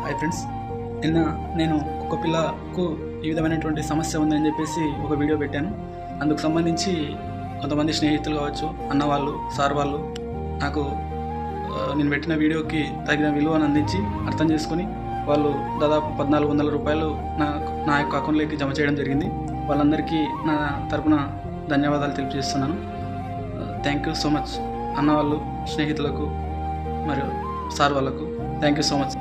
Hi friends, నిన్న నేను ఒక పిల్లకు ఈ విధమైనటువంటి సమస్య ఉందని చెప్పేసి ఒక వీడియో పెట్టాను. అందుకు సంబంధించి కొంతమంది స్నేహితులు కావచ్చు, అన్న వాళ్ళు, సార్ వాళ్ళు నాకు నేను పెట్టిన వీడియోకి తగిన విలువను అందించి అర్థం చేసుకొని వాళ్ళు దాదాపు 1400 రూపాయలు నా యొక్క అకౌంట్లోకి జమ చేయడం జరిగింది. వాళ్ళందరికీ నా తరపున ధన్యవాదాలు తెలియజేస్తున్నాను. థ్యాంక్ యూ సో మచ్ అన్న వాళ్ళు, స్నేహితులకు మరియు సార్ వాళ్ళకు thank you so much.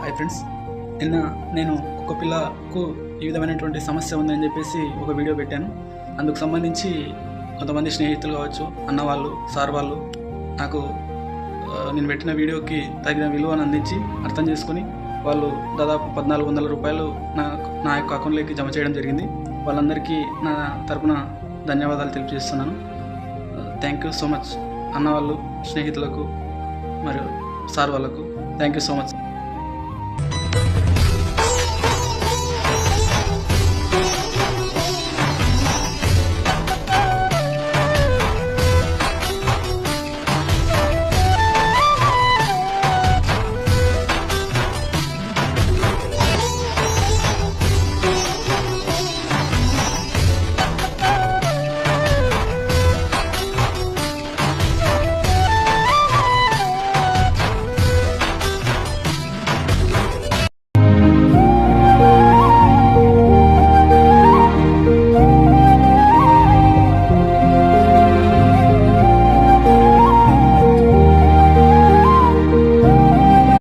Hi friends, నిన్న నేను ఒక పిల్లకు ఈ విధమైనటువంటి సమస్య ఉందని చెప్పేసి ఒక వీడియో పెట్టాను. అందుకు సంబంధించి కొంతమంది స్నేహితులు కావచ్చు, అన్న వాళ్ళు, సార్ వాళ్ళు నాకు నేను పెట్టిన వీడియోకి తగిన విలువను అందించి అర్థం చేసుకొని వాళ్ళు దాదాపు 1400 రూపాయలు నా యొక్క అకౌంట్లోకి జమ చేయడం జరిగింది. వాళ్ళందరికీ నా తరపున ధన్యవాదాలు తెలియజేస్తున్నాను. థ్యాంక్ యూ సో మచ్ అన్న వాళ్ళు, స్నేహితులకు మరియు సార్ వాళ్ళకు థ్యాంక్ యూ సో మచ్.